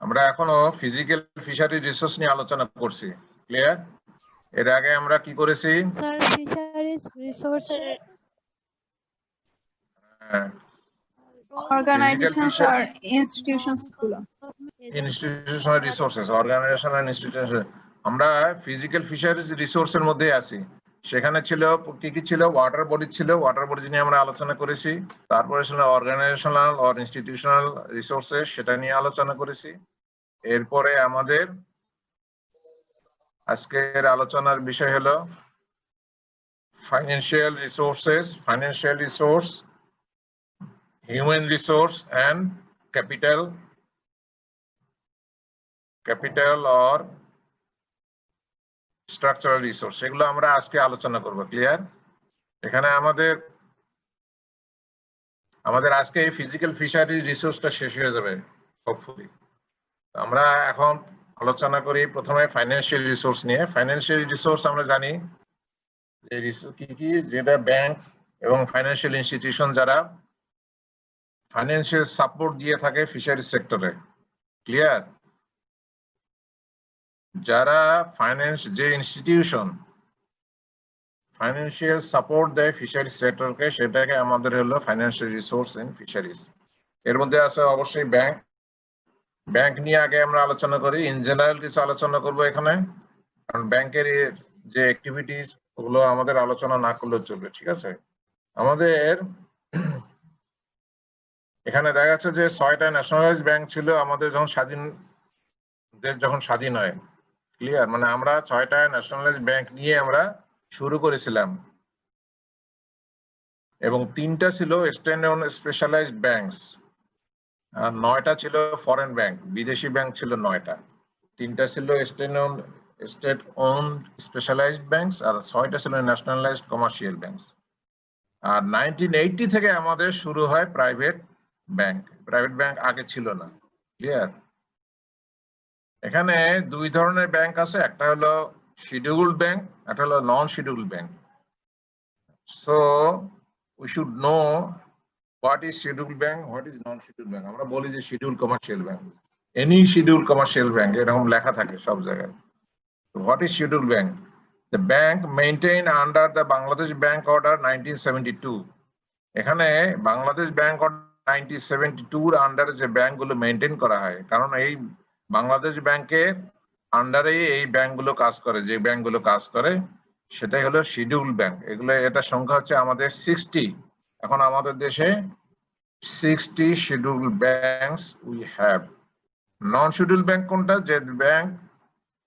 আমরা এখনো physical fishery resource নিয়ে আলোচনা করছি, ক্লিয়ার? এর আগে আমরা কি করেছি? স্যার ফিশারিজ রিসোর্স অর্গানাইজেশনস আর ইনস্টিটিউশনস গুলো, ইনস্টিটিউশনাল রিসোর্সেস, অর্গানাইজেশন আর ইনস্টিটিউশন। আমরা ফিজিক্যাল ফিশারিজ রিসোর্সের মধ্যে আছি। সেখানে ছিল কি কি ছিল? ওয়াটার বডি ছিল, ওয়াটার বডি নিয়ে আমরা আলোচনা করেছি। তারপরে ছিল অর্গানাইজেশনাল অর ইনস্টিটিউশনাল রিসোর্সেস, সেটা নিয়ে আলোচনা করেছি। এরপরে আমাদের আজকের আলোচনার বিষয় হলো financial resources, financial resource, human resource and capital or structural resource, এগুলো আমরা আজকে আলোচনা করব, ক্লিয়ার? এখানে আমাদের আজকে এই ফিজিক্যাল ফিশারি রিসোর্সটা শেষ হয়ে যাবে হোপফুলি। আমরা এখন আলোচনা করি প্রথমে ফাইন্যান্সিয়াল রিসোর্স নিয়ে। ফাইন্যান্সিয়াল রিসোর্স আমরা জানি যে কি কি, যেটা ব্যাংক এবং ফাইন্যান্সিয়াল ইনস্টিটিউশন যারা ফাইন্যান্সিয়াল সাপোর্ট দিয়ে থাকে ফিশারি সেক্টরে, ক্লিয়ার? যারা যে ইনস্টিটিউশন ফাইন্যান্সিয়াল সাপোর্ট দেয় ফিশারি সেক্টরকে, সেটাকে আমাদের হলো ফাইন্যান্সিয়াল রিসোর্স ইন ফিশারিজ। এর মধ্যে আছে অবশ্যই ব্যাংক নিয়ে আগে আমরা আলোচনা করি, ইন জেনারেল কিছু আলোচনা করব এখানে, কারণ ব্যাংকের যে অ্যাক্টিভিটিস ওগুলো আমাদের আলোচনা না করলেও চলবে, ঠিক আছে? আমাদের এখানে দেখা যাচ্ছে যে 6টা ন্যাশনালাইজড ব্যাংক ছিল আমাদের যখন স্বাধীন হয়, ক্লিয়ার? মানে আমরা 6টা ন্যাশনালাইজড ব্যাংক নিয়ে আমরা শুরু করেছিলাম, এবং 3টা ছিল স্ট্যান্ড অন স্পেশালাইজড ব্যাংকস, আর 9টা ছিল ফরেন ব্যাংক, বিদেশি ব্যাংক ছিল 9টা। 3টা ছিল স্টেট ওন স্পেশালাইজড ব্যাংকস, আর 6টা ছিল ন্যাশনালাইজড কমার্শিয়াল ব্যাংকস। আর 1980 থেকে আমাদের শুরু হয় প্রাইভেট ব্যাংক আগে ছিল না, ক্লিয়ার? এখানে দুই ধরনের ব্যাংক আছে, একটা হলো শিডিউলড ব্যাংক, একটা হলো non scheduled bank. So we should know what is scheduled bank, what is non scheduled bank. আমরা বলি যে schedule commercial bank, any schedule commercial bank এরকম লেখা থাকে সব জায়গায়। What is schedule bank? The bank maintain under the Bangladesh bank order 1972। এখানে Bangladesh bank order 1972 আন্ডারে যে ব্যাংকগুলো মেইনটেইন করা হয়, কারণ এই বাংলাদেশ ব্যাংকের আন্ডারে এই ব্যাংকগুলো কাজ করে, যে ব্যাংকগুলো কাজ করে সেটাই হলো শিডিউল ব্যাংক। এটা সংখ্যা হচ্ছে আমাদের 60। এখন আমাদের দেশে 60 schedule banks we have. Non schedule bank কোনটা? যে bank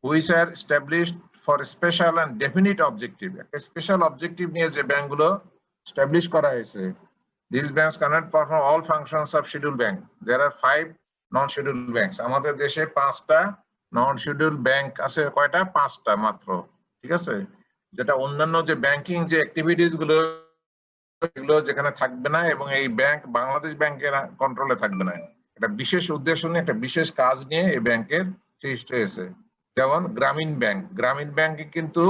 which are established for special and definite objective, একটা স্পেশাল অবজেক্টিভ নিয়ে যে ব্যাংকগুলো এস্টাবলিশ করা হয়েছে। These banks cannot perform all functions of scheduled bank. There are 5 non-scheduled banks. আমাদের দেশে 5টা non-scheduled bank আছে। কয়টা? 5টা মাত্র, ঠিক আছে? যেটা অন্যান্য যে ব্যাংকিং যে অ্যাক্টিভিটিস গুলো এগুলো যেখানে থাকবে না, এবং এই ব্যাংক বাংলাদেশ ব্যাংকের কন্ট্রোলে থাকবে না। একটা বিশেষ উদ্দেশ্য নিয়ে, একটা বিশেষ কাজ নিয়ে এই ব্যাংকের সৃষ্টি হয়েছে। যেমন গ্রামীণ ব্যাংকে কিন্তু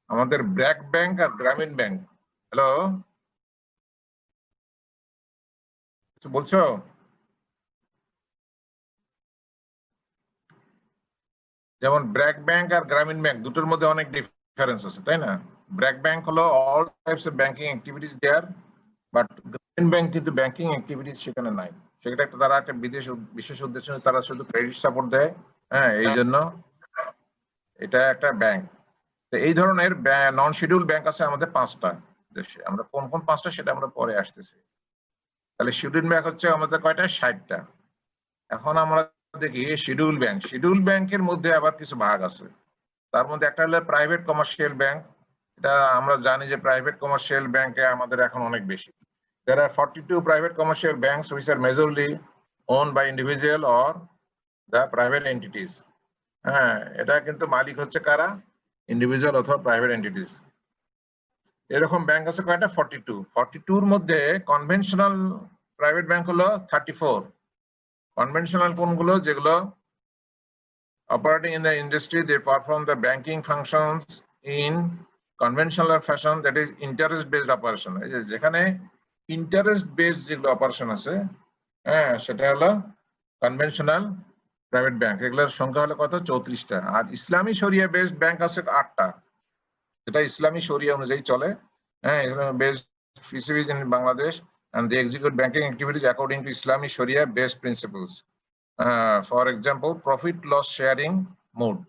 আমাদের ব্র্যাক ব্যাংক আর গ্রামীণ ব্যাংক, হ্যালো বলছো? যেমন ব্র্যাক ব্যাংক আর গ্রামীণ ব্যাংক দুটোর মধ্যে অনেক ডিফারেন্স আছে, তাই না? ব্র্যাক ব্যাংক হলো all types of banking activities there, but Grameen bank কিন্তু ব্যাংকিং অ্যাক্টিভিটিস সেখানে নাই। সেটা তারা একটা বিশেষ উদ্দেশ্য, তারা শুধু ক্রেডিট সাপোর্ট দেয়, হ্যাঁ, এই জন্য এটা একটা ব্যাংক। তো এই ধরনের নন শিডিউল ব্যাংক আছে আমাদের 5টা দেশে। আমরা কোন 5টা সেটা আমরা পরে আসতেছি। তাহলে শিডিউল ব্যাংক হচ্ছে আমাদের কয়টা? 60টা। এখন আমরা দেখি শিডিউল ব্যাংকের মধ্যে আবার কিছু ভাগ আছে। তার মধ্যে একটা হলো প্রাইভেট কমার্শিয়াল ব্যাংক। এটা আমরা জানি যে প্রাইভেট কমার্শিয়াল ব্যাংকে আমাদের এখন অনেক বেশি। There are 42 private commercial banks which are majorly owned by individual or the private entities. হ্যাঁ, এটা কিন্তু মালিক হচ্ছে কারা? ইন্ডিভিজুয়াল অথবা প্রাইভেট এন্টিটিস। এরকম ব্যাংক আছে কয়টা? 42-এর মধ্যে কনভেনশনাল প্রাইভেট ব্যাংক হলো 34। কনভেনশনাল কোনগুলো? যেগুলো operating in the industry, they perform the banking functions in conventional fashion, that is interest based operation. যেখানে ইন্টারেস্ট বেসড যেগুলো অপারেশন আছে, হ্যাঁ, সেটা হলো কনভেনশনাল প্রাইভেট ব্যাংক, এগুলোর সংখ্যা হলো কত? 34টা। আর ইসলামী শরিয়া বেসড ব্যাংক আছে 8টা, যেটা ইসলামী শরিয়া অনুযায়ী চলে। হ্যাঁ, based PCBs in Bangladesh and they execute banking activities according to Islamic Sharia based principles. For example, profit loss sharing mode.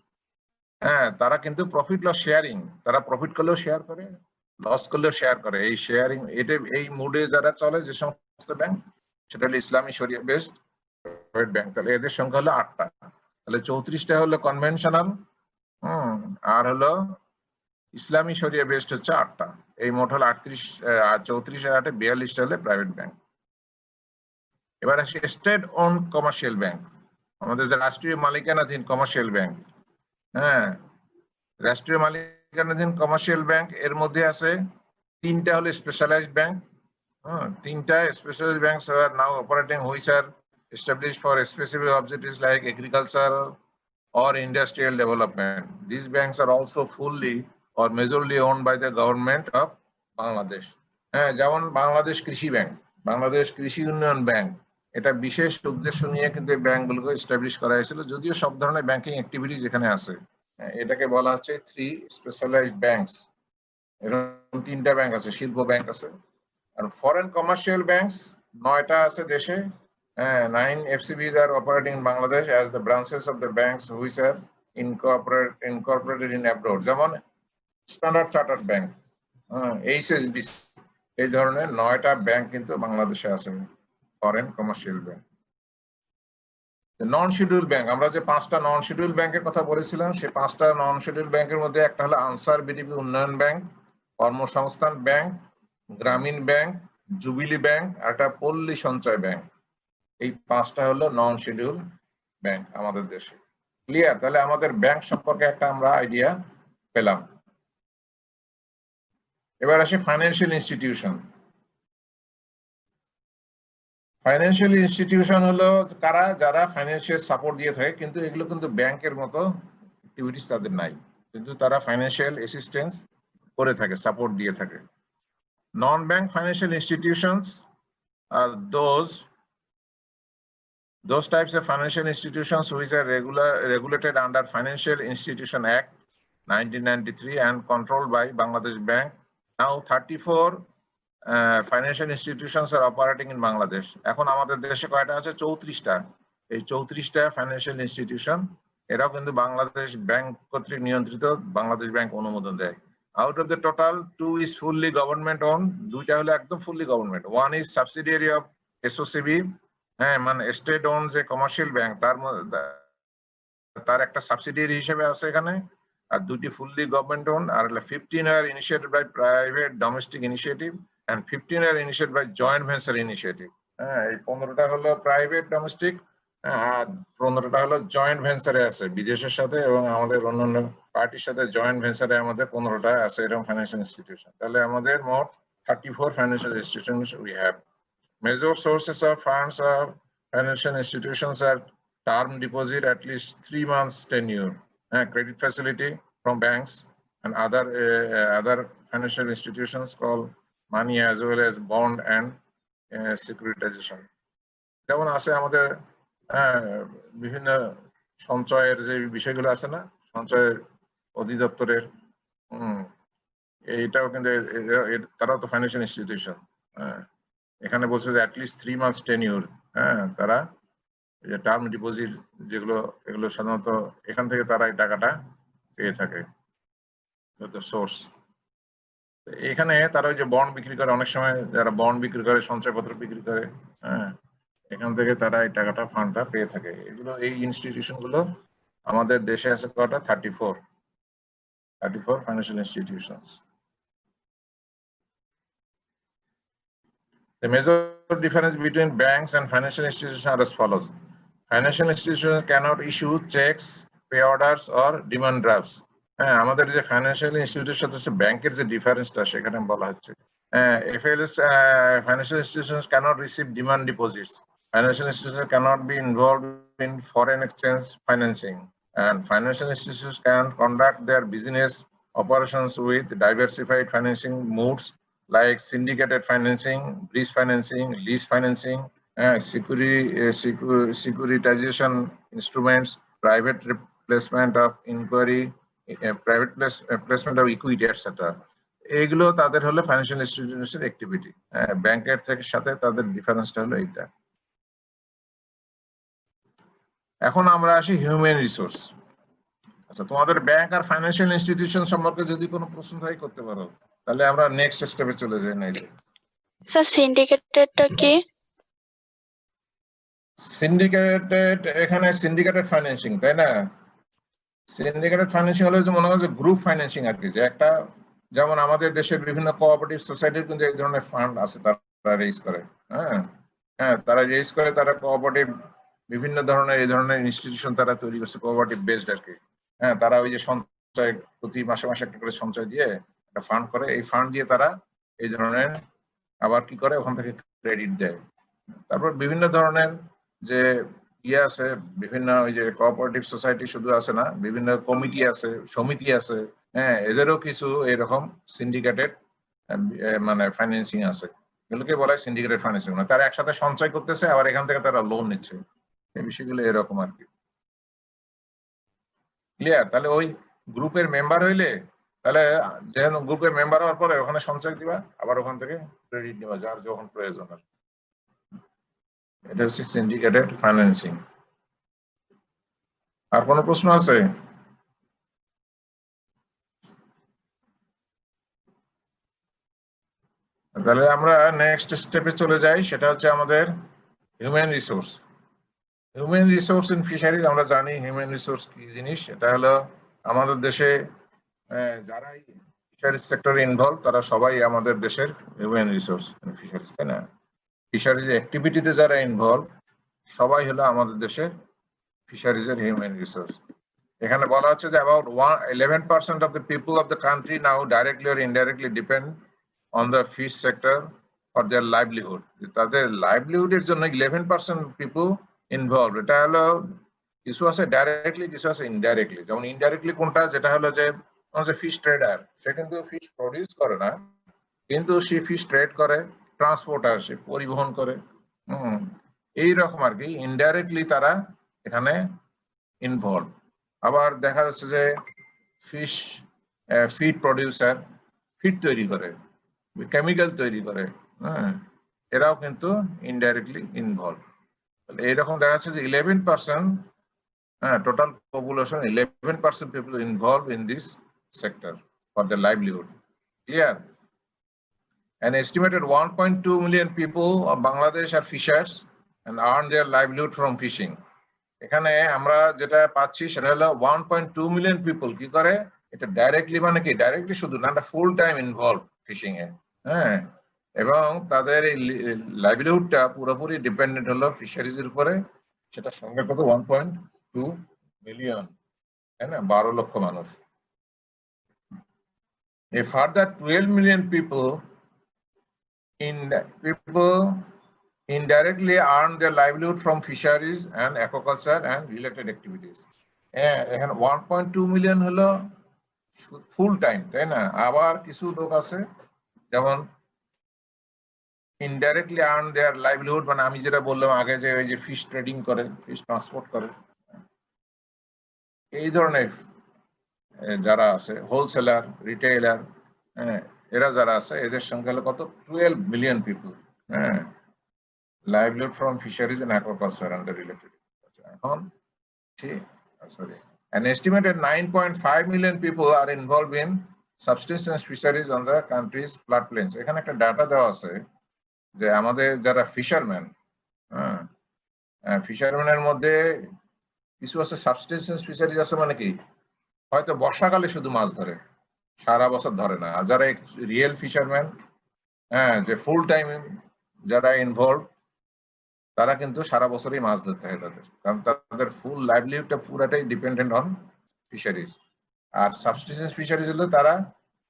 হ্যাঁ, তারা কিন্তু প্রফিট লস শেয়ারিং, তারা প্রফিট করলেও শেয়ার করে, লস করলেও শেয়ার করে। এই শেয়ারিং, এটা এই মুডে যারা চলে যে সমস্ত ব্যাংক, সেটা হলো ইসলামী শরিয়া বেসড প্রাইভেট ব্যাংক। তাহলে এদের সংখ্যা হলো 8টা। তাহলে 34টা হলো কনভেনশনাল, আর হলো ইসলামী শরিয়া বেসড হচ্ছে 8টা। এই মোট হলো 38, আর 34 আর 8 42টা হলে প্রাইভেট ব্যাংক। এবার আসি স্টেট ওন কমার্শিয়াল ব্যাংক, আমাদের যে রাষ্ট্রীয় মালিকানাধীন কমার্শিয়াল ব্যাংক। হ্যাঁ, রাষ্ট্রীয় মালিকানাধীন কমার্শিয়াল ব্যাংক এর মধ্যে আছে 3টা হলো স্পেশালাইজড ব্যাংক। 3টা স্পেশালাইজড ব্যাংকস আর now operating which are established for specific objectives like agriculture or industrial development. These banks are also fully or majorly owned by the government of Bangladesh. হ্যাঁ, যেমন বাংলাদেশ কৃষি ব্যাংক, বাংলাদেশ কৃষি উন্নয়ন bank, এটা বিশেষ উদ্দেশ্য নিয়ে কিন্তু ব্যাংকগুলোকে এস্টাবলিশ করা হয়েছিল, যদিও সব ধরনের ব্যাংকিং অ্যাক্টিভিটিস এখানে আছে। এটাকে বলা হচ্ছে 3 স্পেশালাইজড ব্যাংকস। এরকম 3টা ব্যাংক আছে, শিল্প ব্যাংক আছে। আর ফরেন কমার্শিয়াল ব্যাংকস 9টা আছে দেশে। 9 FCBs are operating in Bangladesh as the branches of the banks which are incorporated in abroad. যেমন স্ট্যান্ডার্ড চার্টার্ড ব্যাংক, HSBC, এই ধরনের 9টা ব্যাংক কিন্তু বাংলাদেশে আছে, ফরেন কমার্শিয়াল ব্যাংক। নন শিডিউল ব্যাংক, আমরা যে 5টা নন শিডিউল ব্যাংকের কথা বলেছিলাম, সেই 5টা নন শিডিউল ব্যাংকের মধ্যে একটা হলো আনসার বিডিপি উন্নয়ন ব্যাংক, কর্মসংস্থান ব্যাংক, গ্রামীণ ব্যাংক, জুবিলি ব্যাংক, আর একটা পল্লী সঞ্চয় ব্যাংক। এই 5টা হলো নন শিডিউল ব্যাংক আমাদের দেশে। ক্লিয়ার? তাহলে আমাদের ব্যাংক সম্পর্কে একটা আমরা আইডিয়া পেলাম। এবার আসি ফাইন্যান্সিয়াল ইনস্টিটিউশন। ফাইন্যান্সিয়াল ইনস্টিটিউশন হলো কারা? যারা ফাইন্যান্সিয়াল সাপোর্ট দিয়ে থাকে, কিন্তু এগুলো কিন্তু ব্যাংকের মতো অ্যাক্টিভিটিস তাদের নাই, কিন্তু তারা ফাইন্যান্সিয়াল অ্যাসিস্ট্যান্স করে থাকে, সাপোর্ট দিয়ে থাকে। Non bank financial institutions are those types of financial institutions which are regulated under Financial Institution Act 1993 and controlled by Bangladesh Bank. Now 34 financial institutions are operating in Bangladesh. এখন আমাদের দেশে কয়টা আছে? 34টা। এই 34টা ফাইন্যান্সিয়াল ইনস্টিটিউশন, এরাও কিন্তু Bangladesh bank কর্তৃক নিয়ন্ত্রিত, বাংলাদেশ ব্যাংক অনুমোদন দেয়। Out of the total, 2 is fully government owned, 2টা হলো একদম fully government. 1 is subsidiary of SOCB, হ্যাঁ, মানে স্টেট ওন যে কমার্শিয়াল ব্যাংক, তার একটা সাবসিডিয়ারি হিসেবে আছে এখানে। আর 2টি ফুললি গভর্নমেন্ট ওন। আর 15 are initiated by private domestic initiative and 15 are initiated by joint venture initiative. হ্যাঁ, এই 15টা হলো প্রাইভেট ডোমেস্টিক, আর 15টা হলো জয়েন্ট ভেঞ্চারে আছে বিদেশের সাথে এবং আমাদের অন্যান্য পার্টির সাথে জয়েন্ট ভেঞ্চারে আমাদের 15টা আছে এরকম ফাইন্যান্সিয়াল ইনস্টিটিউশন। তাহলে আমাদের মোট 34 financial institutions we have. Major sources of funds of financial institutions are term deposit at least 3 months tenure, credit facility from banks and other financial institutions called money, as well as bond and securitization. যেমন আছে আমাদের বিভিন্ন সঞ্চয়ের যে বিষয়গুলো আছে না, সঞ্চয় অধিদপ্তরের, এইটাও কিন্তু তারাও তো ফাইন্যান্সিয়াল ইনস্টিটিউশন। এখানে বলছে যে অ্যাটলিস্ট 3 months টেনিউর। হ্যাঁ, তারা টার্ম ডিপোজিট যেগুলো, এগুলো সাধারণত এখান থেকে তারা এই টাকাটা পেয়ে থাকে, সোর্স। এখানে তারা ওই যে বন্ড বিক্রি করে, অনেক সময় যারা বন্ড বিক্রি করে, সঞ্চয়পত্র বিক্রি করে, হ্যাঁ, এখান থেকে তারা এই টাকাটা, ফান্ডটা পেয়ে থাকে। এগুলো, এই ইনস্টিটিউশন গুলো আমাদের দেশে আছে কটা? 34 financial institutions. The major difference between banks and financial institutions are as follows. Financial institutions cannot issue checks, pay orders or demand drafts. আমাদের যে ফাইন্যান্সিয়াল ইনস্টিটিউটের সাথে ব্যাংকের যে ডিফারেন্সটা সেখানে বলা হচ্ছে, FLS financial institutions cannot receive demand deposits. Financial institutions cannot be involved in foreign exchange financing, and financial institutions can conduct their business operations with diversified financing modes like syndicated financing, bridge financing, lease financing, securitization instruments, private placement of inquiry, placement of equity, etc. এগুলো তাদের হলো financial ইনস্টিটিউশনের activity. ব্যাংকের থেকে সাথে তাদের ডিফারেন্সটা হলো এইটা। এখন আমরা আসি হিউম্যান রিসোর্স। আচ্ছা, তোমাদের ব্যাংক আর ফাইন্যান্সিয়াল ইনস্টিটিউশন সম্পর্কে যদি কোনো প্রশ্ন থাকে করতে পারো, তাহলে আমরা নেক্সট স্টেপে চলে যাই। নাইলে স্যার সিন্ডিকেটেডটা কি? সিন্ডিকেটেড, এখানে সিন্ডিকেটেড ফাইন্যান্সিং, তাই না? সিন্ডিকেটেড ফাইন্যান্সিং হলো যে মনে হয় যে গ্রুপ ফাইন্যান্সিং আর কি, যে একটা, যেমন আমাদের দেশের বিভিন্ন কোঅপারেটিভ সোসাইটির কিন্তু এই ধরনের ফান্ড আছে, তারা রেজ করে। তারা রেজ করে, তারা কোঅপারেটিভ বিভিন্ন ধরনের এই ধরনের ইনস্টিটিউশন তারা তৈরি করছে, কোঅপারেটিভ বেসড আর কি। তারা ওই যে সঞ্চয়, প্রতি মাসে মাসে একটা করে সঞ্চয় দিয়ে একটা ফান্ড করে, এই ফান্ড দিয়ে তারা এই ধরনের আবার কি করে, ওখান থেকে ক্রেডিট দেয়। তারপর বিভিন্ন ধরনের যে ইয়ে আছে, বিভিন্ন ওই যে কোঅপারেটিভ সোসাইটি শুধু আছে না, বিভিন্ন কমিটি আছে, সমিতি আছে, এদেরও কিছু এরকম সিন্ডিকেটেড মানে ফাইন্যান্সিং আছে, এগুলোকে বলা হয় সিন্ডিকেটেড ফাইন্যান্সিং। তারা একসাথে সঞ্চয় করতেছে, আবার এখান থেকে তারা লোন নিচ্ছে, এই বিষয়গুলো এরকম আর কি। ক্লিয়ার? তাহলে ওই গ্রুপের মেম্বার হইলে, তাহলে যেহেতু গ্রুপের মেম্বার হওয়ার পরে ওখানে সঞ্চয় দিবা, আবার ওখান থেকে ক্রেডিট নিবা যার যখন প্রয়োজন হয়। এটা হচ্ছে সিন্ডিকেটেড ফাইন্যান্সিং। আর কোনো প্রশ্ন আছে? তাহলে আমরা নেক্সট স্টেপে চলে যাই, সেটা হচ্ছে আমাদের human resource. Human resource in fisheries, আমরা জানি হিউম্যান রিসোর্স কি জিনিস। এটা হলো আমাদের দেশে যারাই ফিশারিজ সেক্টরে ইনভলভ, তারা সবাই আমাদের দেশের হিউম্যান রিসোর্স ইন ফিশারিজ, তাই না? ফিশারিজ অ্যাক্টিভিটিতে যারা ইনভলভ সবাই হলো আমাদের দেশের ফিশারিজের হিউম্যান রিসোর্স। এখানে বলা হচ্ছে যে about 11% of the people of the country now directly or indirectly depend on the fish sector for their livelihood. তাদের লাইভলিহুডের জন্য 11% পিপল ইনভলভ। এটা হলো কিছু আছে ডাইরেক্টলি, কিছু আছে ইনডাইরেক্টলি। যেমন ইনডাইরেক্টলি কোনটা, যেটা হলো যে ফিশ ট্রেডার, সে কিন্তু ফিশ প্রডিউস করে না, কিন্তু সে ফিশ ট্রেড করে, ট্রান্সপোর্টার, সে পরিবহন করে, এইরকম আর কি। ইনডাইরেক্টলি তারা এখানে ইনভলভ। আবার দেখা যাচ্ছে যে ফিশ ফিড প্রডিউসার, ফিড তৈরি করে, কেমিক্যাল তৈরি করে, এরাও কিন্তু ইনডাইরেক্টলি ইনভলভ। এইরকম দেখা যাচ্ছে যে 11%, total population 11% people involved in this sector for their livelihood. Clear? An estimated 1.2 million people of Bangladesh are fishers and earn their livelihood from fishing. এখানে আমরা যেটা পাচ্ছি সেটা হলো 1.2 মিলিয়ন পিপল কি করে, এটা ডাইরেক্টলি মানে কি, ডাইরেক্টলি শুধু না, ফুল টাইম ইনভলভ ফিশিং এ, এবং তাদের এই লাইভলিহুডটা পুরোপুরি ডিপেন্ডেন্ট হলো ফিশারিজের উপরে। সেটা সঙ্গে কত, 1.2 মিলিয়ন, তাই না? 12 লক্ষ মানুষ। A further 12 million people indirectly earn their livelihood from fisheries and aquaculture and related activities. এখানে 1.2 মিলিয়ন হলো ফুল টাইম, তাই না? আবার কিছু লোক আছে যেমন ইনডাইরেক্টলি আর্ন দেয়ার লাইভলিহুড, মানে আমি যেটা বললাম আগে, যে ওই যে ফিশ ট্রেডিং করে, ফিশ ট্রান্সপোর্ট করে, এই ধরনের যারা আছে, হোলসেলার, রিটেইলার, এরা যারা আছে, এদের সংখ্যা হলো কত, 12 million people, livelihood from fisheries and aquaculture and the related. এখন an estimated 9.5 million people are involved in subsistence fisheries on the country's floodplains. এখানে একটা ডাটা দেওয়া আছে যে আমাদের যারা ফিশারম্যান, ফিশারম্যানের মধ্যে কিছু আছে সাবস্টেন্স ফিশারিজ আছে, মানে কি হয়তো বর্ষাকালে শুধু মাছ ধরে, সারা বছর ধরে না। আর যারা রিয়েল ফিশারম্যান, যে ফুল টাইম যারা ইনভলভ, তারা কিন্তু সারা বছরই মাছ ধরতে হয় তাদের, কারণ তাদের ফুল লাইভলিহুডটা পুরাটাই ডিপেন্ডেন্ট অন ফিশারিজ। আর সাবস্টেন্স ফিশারিজ হলে তারা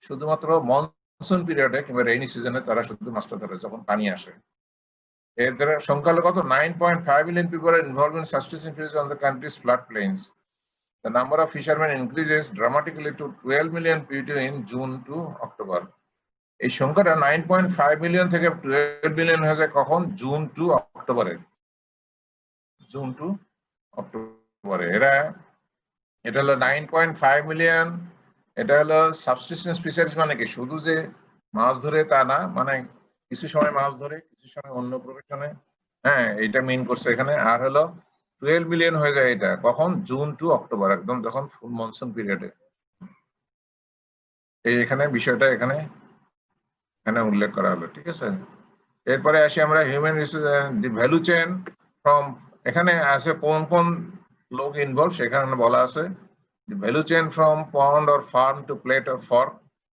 শুধুমাত্র মনসুন পিরিয়ডে কিংবা রেইনি সিজনে তারা শুধু মাছটা ধরে যখন পানি আসে। এর সংখ্যা হলো কত, 9.5 million people are involved in subsistence fisheries on the country's floodplains. The number of fishermen increases dramatically to 12 million between June to October. এই সংখ্যাটা 9.5 মিলিয়ন থেকে 12 মিলিয়ন হয়ে যায় কখন? জুন টু অক্টোবরে। জুন টু অক্টোবরে এটা হলো 9.5 মিলিয়ন। এটা হলো সাবসিস্টেন্স ফিশারিজ, মানে কি শুধু যে মাছ ধরে তা না, মানে কিছু সময় মাছ ধরে, কিছু সময় অন্য প্রফেশনে, হ্যাঁ এটা মেইন করছে এখানে। আর হলো 12 মিলিয়ন হয়ে যায় এটা কখন? জুন টু অক্টোবর, একদম যখন ফুল মনসুন পিরিয়ডে। এই এখানে বিষয়টা এখানে উল্লেখ করা হলো, ঠিক আছে। এরপরে আসি আমরা human resource, the value chain from, এখানে আছে কোন কোন লোক ইনভলভ সেখানে বলা আছে। The value chain from pond or farm to plate or fork,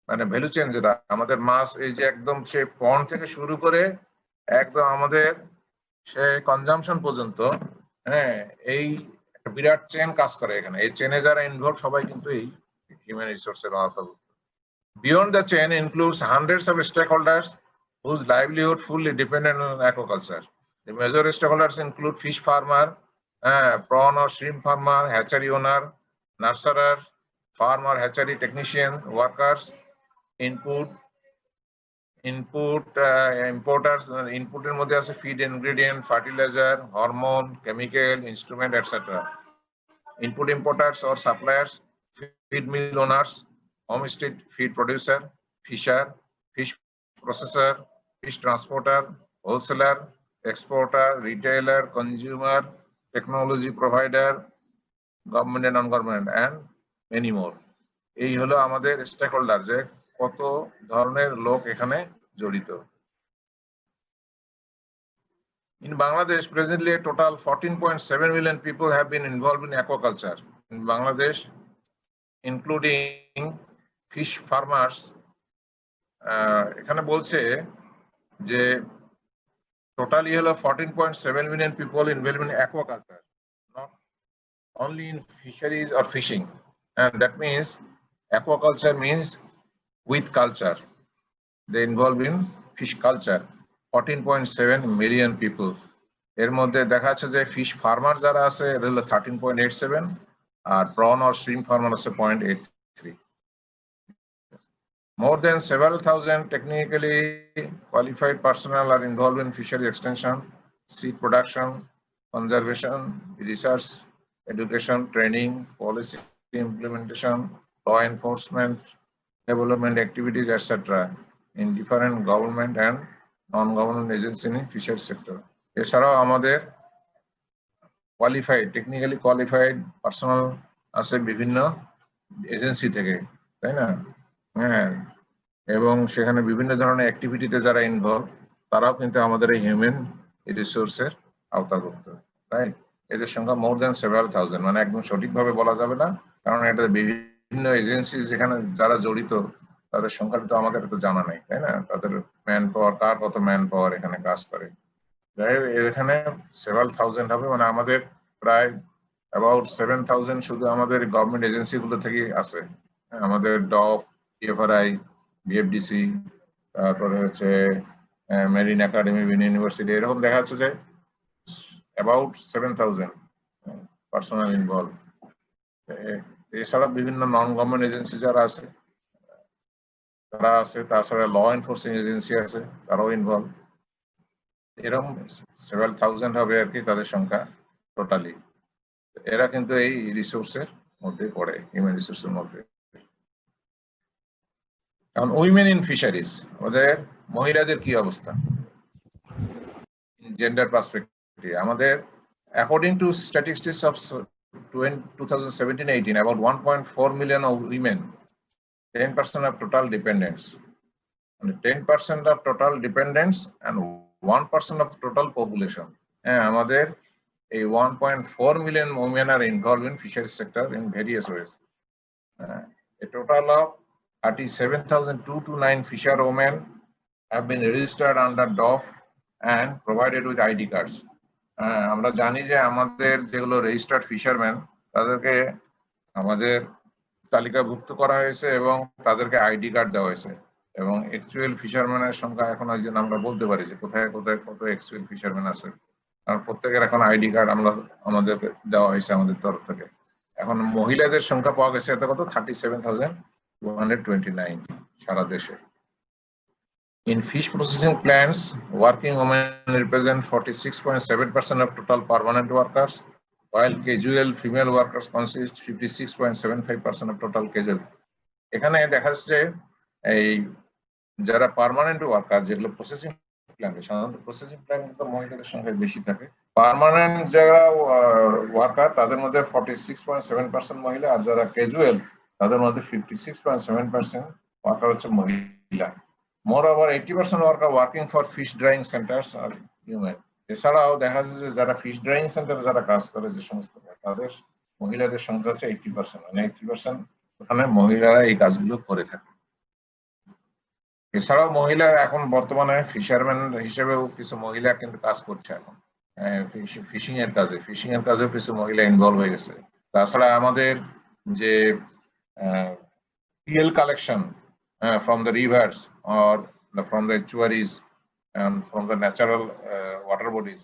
মানে ভ্যালু চেইন যেটা আমাদের মাছ, এই যে একদম সে পন্ড থেকে শুরু করে একদম আমাদের সে কনজাম্পশন পর্যন্ত, হ্যাঁ এই একটা বিরাট চেন কাজ করে এখানে। এই চেনে যারা ইনভলভ সবাই কিন্তু এই হিউম্যান রিসোর্সের আওতাভুক্ত। Beyond the chain includes hundreds of stakeholders whose livelihood fully dependent on aquaculture. The major stakeholders include fish farmer, prawn or shrimp farmer, hatchery owner, nurserer, farmer, hatchery technician, workers, importers. Input এর মধ্যে আছে feed ingredient, fertilizer, hormone, chemical, instrument, etc. Input importers or suppliers, feed mill owners, homestead feed producer, fisher, fish processor, fish transporter, wholesaler, exporter, retailer, consumer, technology provider, government and non-government, and many more. এই হলো আমাদের stakeholder, যে কত ধরনের লোক এখানে জড়িত। In Bangladesh, presently a total 14.7 million people have been involved in aquaculture. In Bangladesh, including fish farmers, এখানে বলছে যে টোটালি হলো 14.7 million people involved in aquaculture, not only in fisheries or fishing. And that means aquaculture means with culture. They involved in fish culture. 14.7 million people. এর মধ্যে দেখা যাচ্ছে যে fish farmer যারা আছে এর হলো 13.87, আর prawn or shrimp farmer আছে 0.83. More than several thousand technically qualified personnel are involved in fishery extension, seed production, conservation, research, education, training, policy implementation, law enforcement, development activities, etc. in different government and non-government agencies in fishery sector. এছাড়াও আমাদের qualified, technically qualified personal আছে বিভিন্ন agency থেকে, তাই না? হ্যাঁ, এবং সেখানে বিভিন্ন ধরনের অ্যাক্টিভিটিতে যারা ইনভলভ তারাও কিন্তু আমাদের এই হিউম্যান রিসোর্সের আওতাভুক্ত, রাইট? এদের সংখ্যা মোর দেন সেভারাল থাউজেন্ড, মানে একদম সঠিকভাবে বলা যাবে না, কারণ এটা বিভিন্ন এজেন্সি যেখানে যারা জড়িত তাদের সংখ্যাটা তো আমাদের তো জানা নাই, তাই না? তাদের ম্যান পাওয়ার, কার কত ম্যান পাওয়ার এখানে কাজ করে, এখানে সেভারাল থাউজেন্ড হবে। মানে আমাদের প্রায় অ্যাবাউট 7,000 শুধু আমাদের গভর্নমেন্ট এজেন্সি গুলো থেকে আছে। আমাদের ডফ, টিএফআরআই, বিএফডিসি, তারপরে হচ্ছে মেরিন একাডেমি, ইউনিভার্সিটি, এরকম দেখা যাচ্ছে যে অ্যাবাউট 7,000 পার্সোনাল ইনভলভ। এছাড়া বিভিন্ন নন গভর্নমেন্ট এজেন্সি যারা আছে তারা আছে, তাছাড়া ল এনফোর্সিং এজেন্সি আছে, তারাও ইনভলভ। এরকম সেভারাল থাউজেন্ড হবে আর কি তাদের সংখ্যা টোটালি। এরা কিন্তু এই রিসোর্সের মধ্যে পড়ে, হিউম্যান রিসোর্সের মধ্যে। এখন উইমেন ইন ফিশারিজ, ওদের মহিলাদের কি অবস্থা জেন্ডার পার্সপেক্টিভ? আমাদের according to statistics of 2017-18, about 1.4 million of women, 10% of total dependents, and 10% of total dependents and 1% of total population. আমাদের এই 1.4 million women are involved in fisheries sector in various ways. A total of 37,229 fisher women have been registered under DOF and provided with ID cards. আমরা জানি যে আমাদের যেগুলো registered fisherman তাদেরকে আমাদের তালিকাভুক্ত করা হয়েছে এবং তাদেরকে আইডি কার্ড দেওয়া হয়েছে, এবং অ্যাকচুয়াল ফিশারম্যানের সংখ্যা এখন আমরা বলতে পারি যে কোথায় কোথায় কত অ্যাকচুয়াল ফিশারম্যান আছে, কারণ প্রত্যেকের এখন আইডি কার্ড আমাদের দেওয়া হয়েছে আমাদের তরফ থেকে। এখন মহিলাদের সংখ্যা পাওয়া গেছে এত কত 37,229 সারা দেশে। In fish processing plants, working women represent 46.7% of total permanent workers, while casual female workers consist 56.75% of total casual. এখানে দেখা যাচ্ছে এই যারা পার্মানেন্ট ওয়ার্কার যেগুলো প্রসেসিং প্ল্যান্টে, সাধারণত প্রসেসিং প্ল্যান্টে তো মহিলাদের সংখ্যা বেশি থাকে। পার্মানেন্ট যারা ওয়ার্কার তাদের মধ্যে 46.7% মহিলা, আর যারা ক্যাজুয়াল তাদের মধ্যে 56.7% ওয়ার্কার হচ্ছে মহিলা। Moreover, 80% worker working for fish drying centers are women. এছাড়াও দেখা যাচ্ছে যে যারা ফিশ ড্রাইং সেন্টারে যারা কাজ করে যে সমস্ত তাদের মহিলাদের সংখ্যা হচ্ছে 80%, মানে 80% ওখানে মহিলারা এই কাজগুলো করে থাকে। এছাড়াও মহিলা এখন বর্তমানে ফিশারম্যান হিসেবেও কিছু মহিলা কিন্তু কাজ করছে এখন ফিশিং এর কাজেও কিছু মহিলা ইনভলভ হয়ে গেছে। তাছাড়া আমাদের যে PL collection from the rivers or from the estuaries and from the natural water bodies,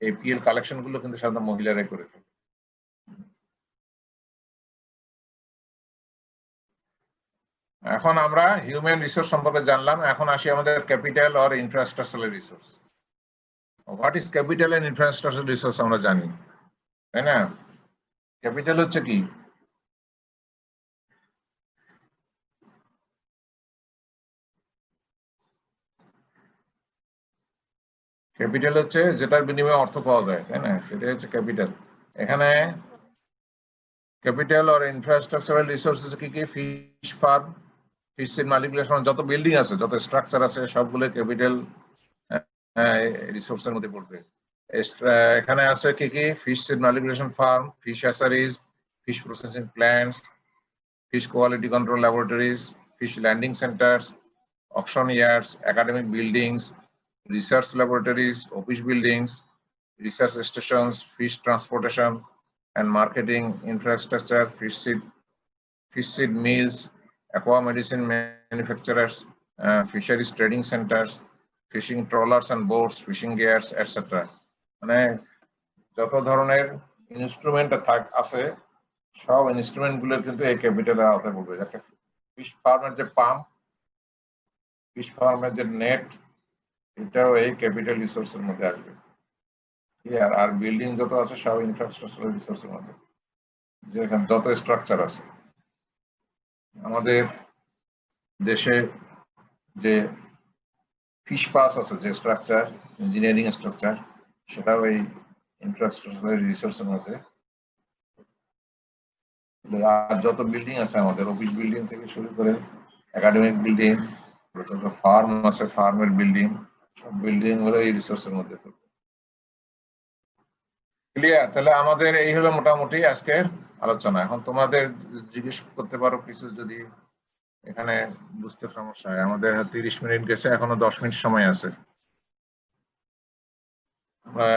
এই PL কালেকশন গুলো কিন্তু সাধারণত মহিলারাই করে থাকে। এখন আমরা হিউম্যান রিসোর্স সম্পর্কে জানলাম, এখন আসি আমাদের capital or infrastructural resource. What is capital and infrastructural resource আমরা জানি, তাই না? ক্যাপিটাল হচ্ছে কি? ক্যাপিটাল হচ্ছে যেটার বিনিময়ে অর্থ পাওয়া যায়, তাই না? সেটাই হচ্ছে ক্যাপিটাল। এখানে ক্যাপিটাল অর ইনফ্রাস্ট্রাকচারাল রিসোর্স কি কি? Fish farm, fish seed manipulation, যত বিল্ডিং আছে, যত স্ট্রাকচার আছে সবগুলো ক্যাপিটাল রিসোর্সের মধ্যে পড়বে। এখানে আছে কি কি? Fish seed manipulation farm, fish hatcheries, fish processing plants, fish quality control laboratories, fish landing centers, auction yards, academic buildings, research laboratories, office buildings, research stations, fish transportation and marketing infrastructure, fish seed mills, aqua medicine manufacturers, fisheries trading centers, fishing trawlers and boats, fishing gears, etc. মানে যত ধরনের instrument আছে সব instrument গুলো কিন্তু এই ক্যাপিটালের আওতায় পড়বে। যাকে ফিশ ফার্মের যে পাম্প, ফিশ ফার্মের যে নেট, এটাও এই ক্যাপিটাল রিসোর্সের মধ্যে আসবে। আর বিল্ডিং যত আছে সব ইনফ্রাস্ট্রাকচারাল রিসোর্সের মধ্যে, যেখানে যত স্ট্রাকচার আছে। আমাদের দেশে যে ফিশ পাস আছে, যে স্ট্রাকচার, ইঞ্জিনিয়ারিং স্ট্রাকচার, সেটাও এই ইনফ্রাস্ট্রাকচারাল রিসোর্সের মধ্যে। আর যত বিল্ডিং আছে আমাদের, অফিস বিল্ডিং থেকে শুরু করে একাডেমিক বিল্ডিং, যত ফার্ম আছে ফার্মের বিল্ডিং, সব বিল্ডিং হলো এই রিসোর্সের মধ্যে পড়বে। ক্লিয়ার? তাহলে আমাদের এই হলো মোটামুটি আজকের আলোচনা। এখন তোমাদের জিজ্ঞেস করতে পারো কিছু যদি এখানে বুঝতে সমস্যা হয়। আমাদের 30 মিনিট গেছে, এখনো 10 মিনিট সময় আছে। আমরা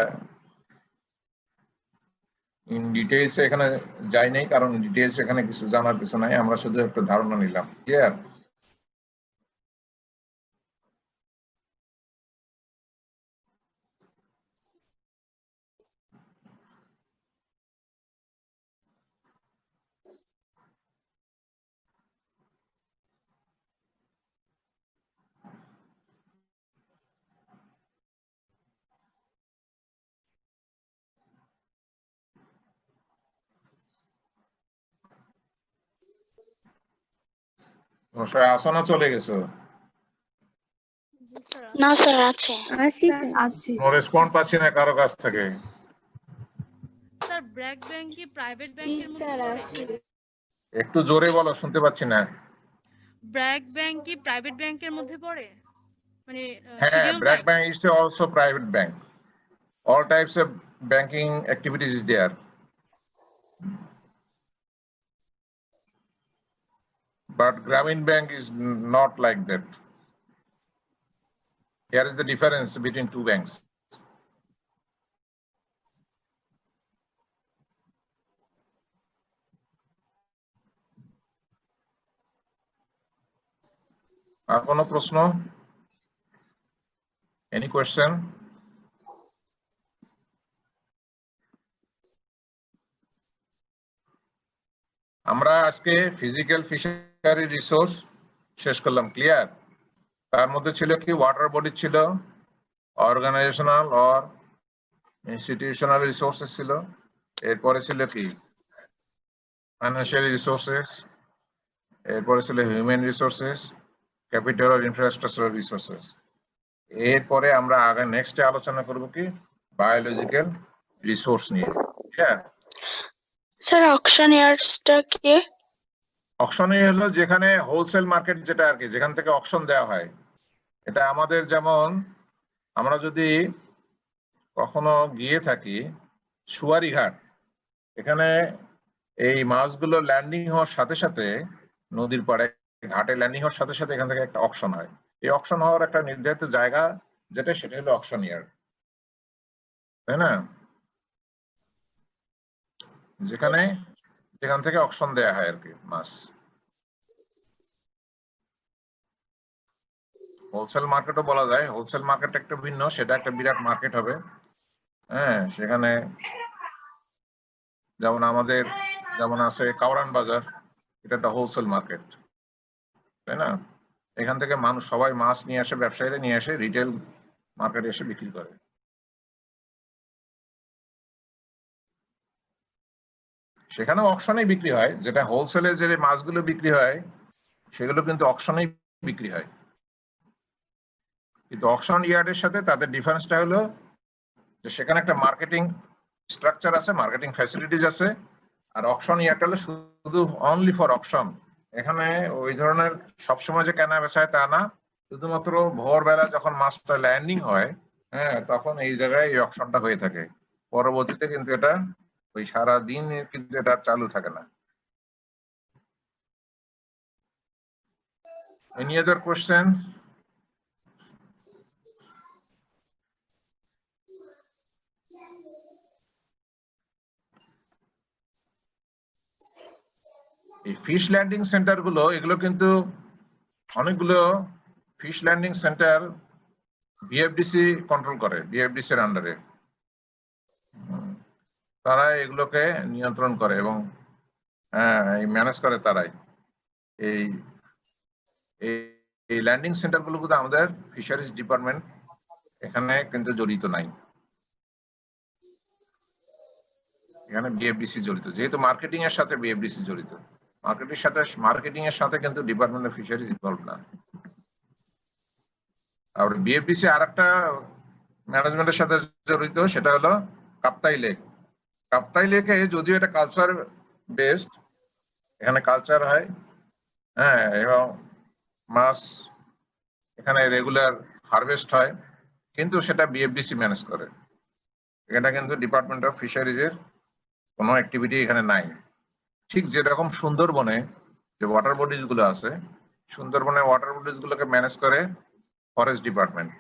ইন ডিটেইলস এখানে যাই নাই, কারণ ডিটেইলস এখানে কিছু জানার কিছু নাই, আমরা শুধু একটা ধারণা নিলাম। ক্লিয়ার? আসো না চলে গেছো? না স্যার আছে। আছে। রেসপন্ড পাচ্ছি না কারো কাছ থেকে। স্যার ব্র্যাক ব্যাংক কি প্রাইভেট ব্যাংকের মধ্যে পড়ে? একটু জোরে বলো, শুনতে পাচ্ছি না। ব্র্যাক ব্যাংক কি প্রাইভেট ব্যাংকের মধ্যে পড়ে? মানে হ্যাঁ, BRAC bank is also private bank. All types of banking activities is there. But Grameen Bank is not like that. Here is the difference between two banks. আর কোনো প্রশ্ন? Any question? আমরা আজকে ফিজিক্যাল ফিশারি রিসোর্স শেষ করলাম। Clear? তার মধ্যে ছিল কি ওয়াটার বডি ছিল, অর্গানাইজেশনাল অর ইনস্টিটিউশনাল রিসোর্সেস ছিল, এরপরে ছিল কি ফাইন্যান্সিয়াল রিসোর্সেস, এরপরে ছিল হিউম্যান রিসোর্সেস, ক্যাপিটাল আর ইনফ্রাস্ট্রাকচারাল রিসোর্সেস। এরপরে আমরা আগে নেক্সটে আলোচনা করব কি বায়োলজিক্যাল রিসোর্স নিয়ে। হ্যাঁ স্যার অকশনিয়ার্সটা কি? অকশনে হলো যেখানে হোলসেল মার্কেট, যেটা আর কি যেখান থেকে অকশন দেওয়া হয়। এটা আমাদের যেমন আমরা যদি কখনো গিয়ে থাকি সুয়ারিঘাট, এখানে এই মাছগুলো ল্যান্ডিং হওয়ার সাথে সাথে নদীর পাড়ে ঘাটে ল্যান্ডিং হওয়ার সাথে সাথে এখান থেকে একটা অকশন হয়। এই অকশন হওয়ার একটা নির্ধারিত জায়গা যেটা, সেটা হলো অকশন ইয়ার্ড, তাই না? যেখান থেকে অকশন দেয়া হয় আর কি মাছ। হোলসেল মার্কেটও বলা যায়, হোলসেল মার্কেট একটু ভিন্ন, সেটা একটা বিরাট মার্কেট হবে। হ্যাঁ, সেখানে যেমন আমাদের যেমন আছে কাওরান বাজার, এটা একটা হোলসেল মার্কেট, তাই না? এখান থেকে মানুষ সবাই মাছ নিয়ে আসে, ব্যবসায়ীরা নিয়ে আসে, রিটেল মার্কেটে এসে বিক্রি করে। সেখানেও অকশনেই বিক্রি হয়, যেটা হোলসেলে যে মাছগুলো বিক্রি হয় সেগুলো কিন্তু অকশনেই বিক্রি হয়। কিন্তু অকশন ইয়ার্ডের সাথে তাদের ডিফারেন্সটা হলো যে সেখানে একটা মার্কেটিং স্ট্রাকচার আছে, মার্কেটিং ফ্যাসিলিটিস আছে, আর অকশন ইয়ার্ড হলো শুধু অনলি ফর অকশন। এখানে ওই ধরনের সবসময় যে কেনা বেচা হয় তা না, শুধুমাত্র ভোরবেলা যখন মাছটা ল্যান্ডিং হয়, হ্যাঁ, তখন এই জায়গায় এই অকশনটা হয়ে থাকে। পরবর্তীতে কিন্তু এটা ওই সারা দিন কিন্তু এটা চালু থাকে না। Any other question? এই ফিশ ল্যান্ডিং সেন্টার গুলো, এগুলো কিন্তু অনেকগুলো fish landing centre BFDC control করে, বিএফডিসির আন্ডারে তারা এগুলোকে নিয়ন্ত্রণ করে এবং ম্যানেজ করে তারাই। এই এই ল্যান্ডিং সেন্টার গুলো কিন্তু আমাদের ফিশারিজ ডিপার্টমেন্ট এখানে কিন্তু জড়িত নাই, এখানে বিএফডিসি জড়িত, যেহেতু মার্কেটিং এর সাথে বিএফডিসি জড়িত। মার্কেটিং এর সাথে কিন্তু ডিপার্টমেন্ট অফ ফিশারিজ ইনভলভ না। আর বিএফডিসি আর একটা ম্যানেজমেন্টের সাথে জড়িত, সেটা হলো কাপ্তাই লেক। কাপ্তাই লেকে যদিও এটা কালচার বেসড, এখানে কালচার হয়, হ্যাঁ, এবং মাছ এখানে রেগুলার হারভেস্ট হয়, কিন্তু সেটা বিএফডিসি ম্যানেজ করে। এটা কিন্তু ডিপার্টমেন্ট অফ ফিশারিজের কোনো অ্যাক্টিভিটি এখানে নাই। ঠিক যেরকম সুন্দরবনে যে ওয়াটার বডিজ গুলো আছে, সুন্দরবনে ওয়াটার বডিজ গুলোকে ম্যানেজ করে ফরেস্ট ডিপার্টমেন্ট,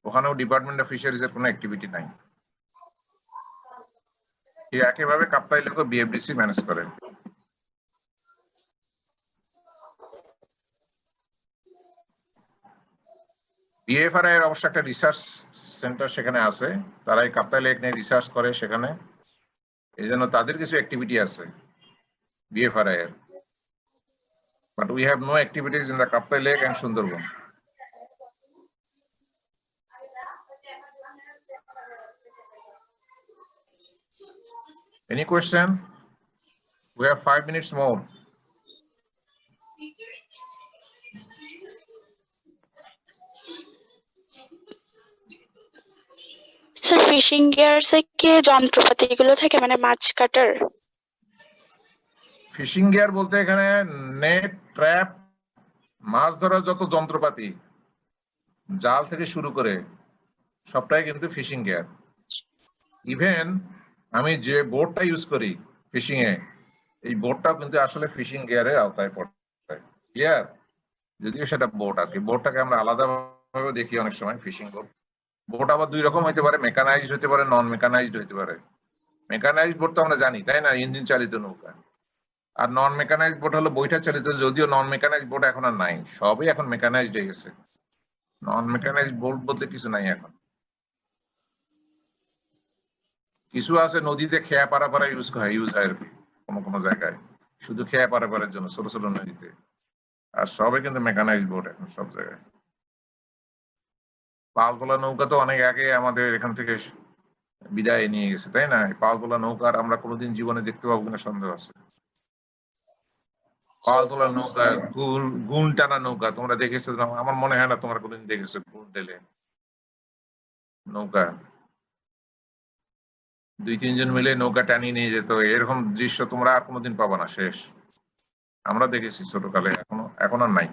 ওখানেও ডিপার্টমেন্ট অফ ফিশারিজ এর কোনো অ্যাক্টিভিটি নাই। একইভাবে কাপ্তাই লেকও বিএফডিসি ম্যানেজ করে। বিএফআরআই এর অবশ্য একটা রিসার্চ সেন্টার সেখানে আছে, তারা এই কাপ্তাই লেক নিয়ে রিসার্চ করে সেখানে, এই জন্য তাদের কিছু অ্যাক্টিভিটি আছে বিএফআরআই এর, but we have no activities in the Kaptai lake and Sundarban. Any question? We have 5 minutes more. Sir fishing গিয়ারসে কি যন্ত্রপাতি গুলো থাকে, মানে মাছ কাটার? ফিশিং গিয়ার বলতে এখানে নেট, ট্র্যাপ, মাছ ধরার যত যন্ত্রপাতি, জাল থেকে শুরু করে সবটাই কিন্তু ফিশিং গিয়ার। ইভেন আমি যে বোটটা ইউজ করি ফিশিং এ, এই বোটটাও কিন্তু আসলে ফিশিং গিয়ারের আওতায় পড়ে। ক্লিয়ার? যদিও সেটা বোট আর কি, বোটটাকে আমরা আলাদাভাবে দেখি অনেক সময় ফিশিং বোট। বোট আবার দুই রকম হইতে পারে, মেকানাইজড হতে পারে, নন মেকানাইজড হতে পারে। মেকানাইজড বোট তো আমরা জানি, তাই না, ইঞ্জিন চালিত নৌকা। আর নন মেকানাইজড বোট হলো বৈঠা চালিত, যদিও নন মেকানাইজড বোট এখন আর নাই, সবই এখন মেকানাইজড হয়ে গেছে। নন মেকানাইজড বোট বলতে কিছু নাই এখন। কিছু আছে নদীতে খেয়া পারাপারা ইউজ হয় আর কি, কোনো জায়গায় শুধু খেয়া পারাপারের জন্য ছোট ছোট নদীতে, আর সবই কিন্তু মেকানাইজড বোট এখন সব জায়গায়। পালতোলা নৌকা তো অনেক আগে আমাদের এখান থেকে বিদায় নিয়ে গেছে, তাই না? পালতোলা নৌকা আর আমরা কোনোদিন জীবনে দেখতে পাবো কিনা সন্দেহ আছে। পালতোলা নৌকা, গুণ টানা নৌকা তোমরা দেখেছো? আমার মনে হয় না তোমরা কোনোদিন দেখেছো গুণ টেলে নৌকা। 2-3 জন মিলে নৌকা টানিয়ে নিয়ে যেত, এরকম দৃশ্য তোমরা আর কোনোদিন পাবা না, শেষ। আমরা দেখেছি ছোটকালে, এখন আর নাই।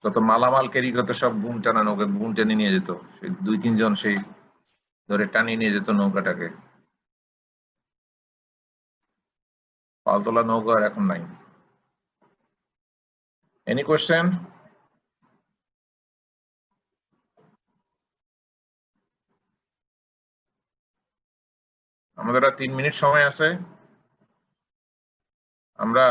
যত মালামাল ক্যারি করতো সব গুণ টানা নৌকা, গুণ টেনে নিয়ে যেত, সেই 2-3 জন সেই ধরে টানিয়ে নিয়ে যেত নৌকাটাকে। পালতোলা নৌকা আর এখন নাই। Any question? আমাদের আর 3 মিনিট সময় আছে। আমরা